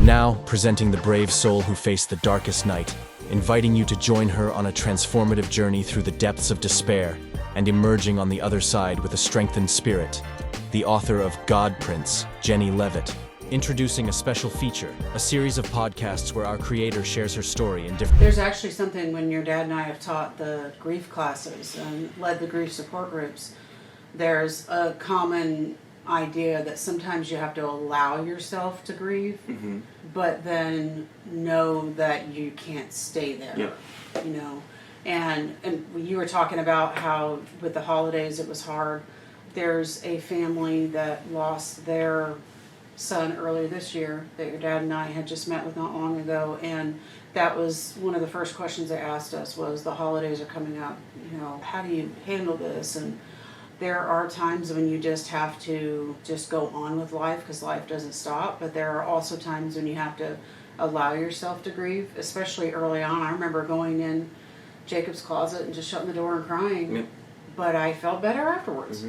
Now, presenting the brave soul who faced the darkest night, inviting you to join her on a transformative journey through the depths of despair and emerging on the other side with a strengthened spirit, the author of God Prince, Jenny Levitt, introducing a special feature, a series of podcasts where our creator shares her story in different... There's actually something when your dad and I have taught the grief classes and led the grief support groups, there's a common idea that sometimes you have to allow yourself to grieve, but then know that you can't stay there, you know. And you were talking about how with the holidays it was hard. There's a family that lost their son earlier this year that your dad and I had just met with not long ago, and that was one of the first questions they asked us was, the holidays are coming up, you know, how do you handle this? And there are times when you just have to just go on with life because life doesn't stop, but there are also times when you have to allow yourself to grieve, especially early on. I remember going in Jacob's closet and just shutting the door and crying, but I felt better afterwards.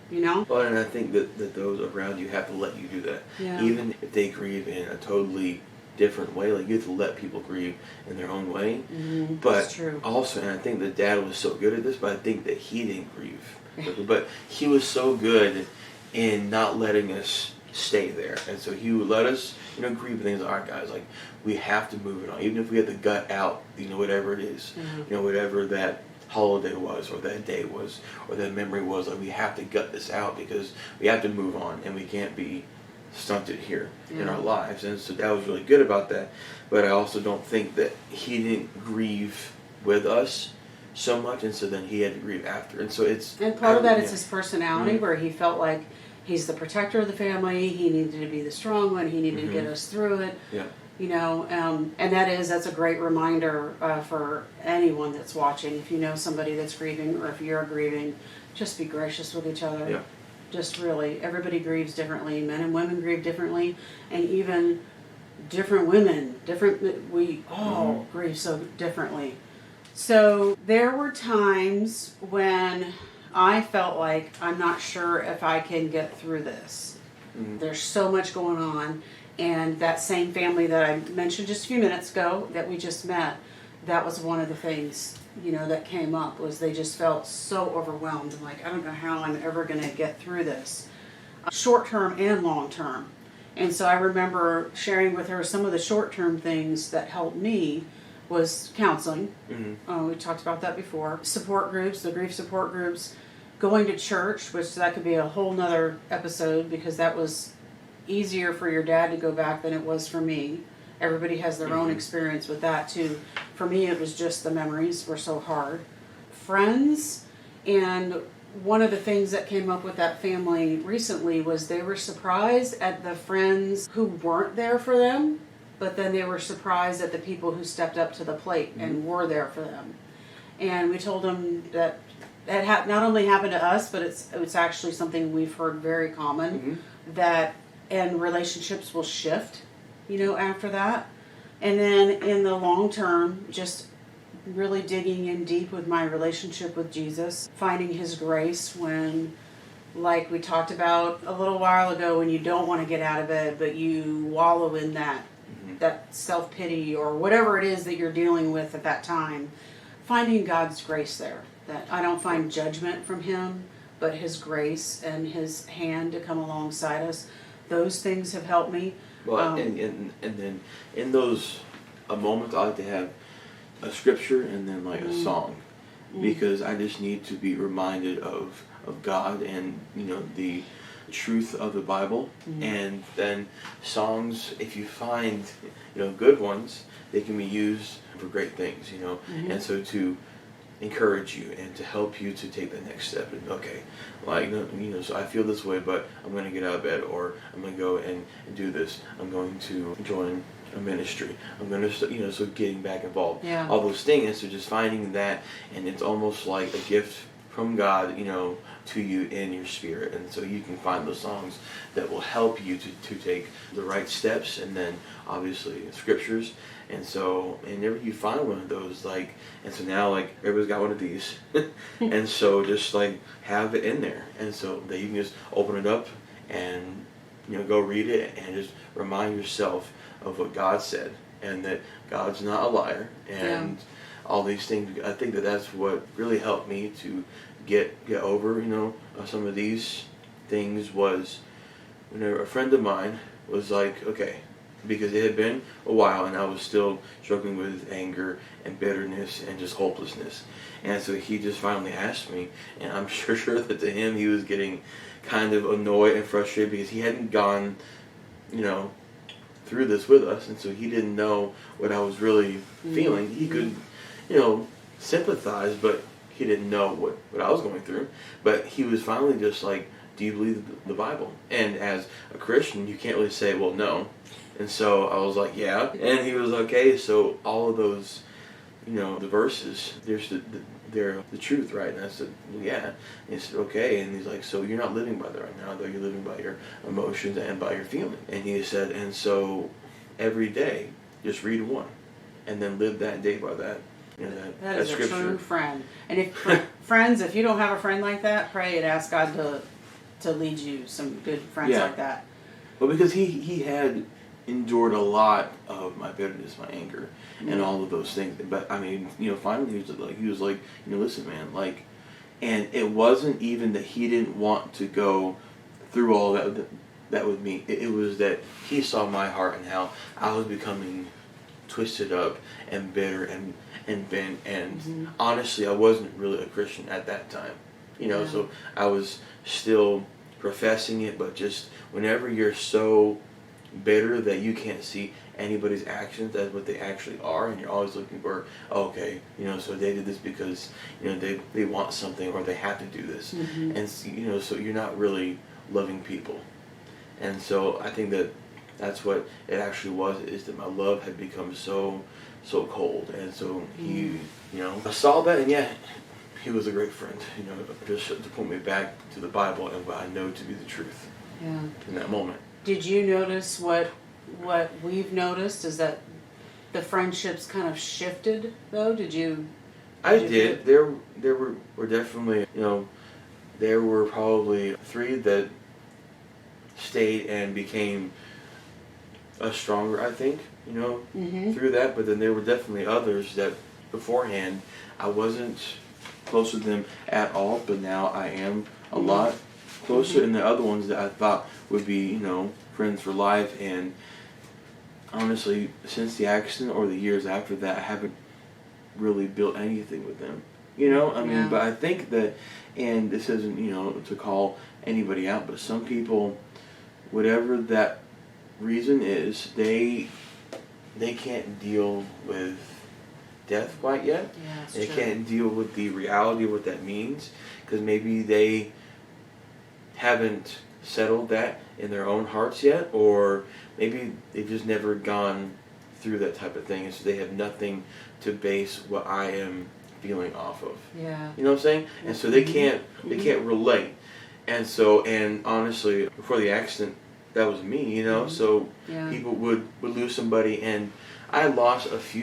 You know? Well, and I think that those around you have to let you do that. Yeah. Even if they grieve in a totally different way, like you have to let people grieve in their own way. But that's true. Also, and I think that Dad was so good at this, but I think that he didn't grieve. But he was so good in not letting us stay there. And so he would let us, you know, grieve things. All right, guys, like, we have to move it on. Even if we have to gut out, you know, whatever it is, you know, whatever that holiday was or that day was or that memory was, like, we have to gut this out because we have to move on and we can't be stunted here in our lives. And so Dad was really good about that, but I also don't think that he didn't grieve with us so much, and so then he had to grieve after. And so it's, and part of that is his personality, where he felt like he's the protector of the family, he needed to be the strong one, he needed to get us through it. You know, and that's a great reminder for anyone that's watching. If you know somebody that's grieving, or if you're grieving, just be gracious with each other. Just really, everybody grieves differently. Men and women grieve differently, and even different women, we all grieve so differently. So there were times when I felt like, I'm not sure if I can get through this. There's so much going on. And that same family that I mentioned just a few minutes ago that we just met, that was one of the things, you know, that came up, was they just felt so overwhelmed. I'm like, I don't know how I'm ever going to get through this, short term and long term. And so I remember sharing with her some of the short term things that helped me was counseling. We talked about that before. Support groups, the grief support groups, going to church, which that could be a whole nother episode because that was easier for your dad to go back than it was for me. Everybody has their own experience with that too. For me, it was just the memories were so hard. Friends, and one of the things that came up with that family recently was they were surprised at the friends who weren't there for them, but then they were surprised at the people who stepped up to the plate and were there for them. And we told them that not only happened to us, but it's actually something we've heard very common, and relationships will shift, you know, after that. And then in the long term, just really digging in deep with my relationship with Jesus, finding his grace when, like we talked about a little while ago, when you don't want to get out of bed, but you wallow in that self-pity or whatever it is that you're dealing with at that time, finding God's grace there. That I don't find judgment from him, but his grace and his hand to come alongside us. Those things have helped me. Well, and then in those moments, I like to have a scripture and then like a song, because I just need to be reminded of God and, you know, the truth of the Bible. And then songs, if you find, you know, good ones, they can be used for great things, you know. And so to encourage you and to help you to take the next step, and okay, like, you know, so I feel this way, but I'm going to get out of bed, or I'm going to go and do this, I'm going to join a ministry, I'm going to, you know, so getting back involved, all those things. And so just finding that, and it's almost like a gift from God, you know, to you in your spirit. And so you can find those songs that will help you to take the right steps, and then obviously scriptures. And so whenever you find one of those, like, and so now, like, everybody's got one of these. And so just like have it in there, and so that you can just open it up and, you know, go read it and just remind yourself of what God said, and that God's not a liar, and all these things. I think that that's what really helped me to get over, some of these things. Was whenever a friend of mine was like, okay, because it had been a while and I was still struggling with anger and bitterness and just hopelessness. And so he just finally asked me, and I'm sure that to him he was getting kind of annoyed and frustrated because he hadn't gone, through this with us, and so he didn't know what I was really feeling. He could, sympathize, but he didn't know what I was going through. But he was finally just like, do you believe the Bible? And as a Christian, you can't really say, well, no. And so I was like, yeah. And he was like, okay, so all of those, the verses, they're the truth, right? And I said, well, yeah. And he said, okay. And he's like, so you're not living by that right now, though you're living by your emotions and by your feelings. And he said, and so every day, just read one, and then live that day by that. That is scripture. A true friend. And if friends, if you don't have a friend like that, pray and ask God to lead you some good friends like that. Well, because he had endured a lot of my bitterness, my anger, and all of those things. But I mean, finally he was like, listen, man, like, and it wasn't even that he didn't want to go through all that with me. It was that he saw my heart and how I was becoming twisted up and bitter and bent, and honestly, I wasn't really a Christian at that time. So I was still professing it, but just whenever you're so bitter that you can't see anybody's actions as what they actually are, and you're always looking for, so they did this because they want something, or they have to do this, and so you're not really loving people. And so I think that's what it actually was, is that my love had become so cold. And so he I saw that, and he was a great friend, just to point me back to the Bible and what I know to be the truth in that moment. Did you notice what we've noticed is that the friendships kind of shifted, though? I did. There were definitely, there were probably 3 that stayed and became stronger, I think, through that. But then there were definitely others that beforehand I wasn't close with them at all, but now I am a lot closer. And the other ones that I thought would be, friends for life, and honestly, since the accident or the years after that, I haven't really built anything with them. But I think that, and this isn't, to call anybody out, but some people, whatever that reason is, they can't deal with death quite yet. They can't deal with the reality of what that means, because maybe they haven't settled that in their own hearts yet, or maybe they've just never gone through that type of thing, and so they have nothing to base what I am feeling off of. Yeah. You know what I'm saying? And so they can't relate. And so, and honestly, before the accident, that was me, so people would lose somebody, and I lost a few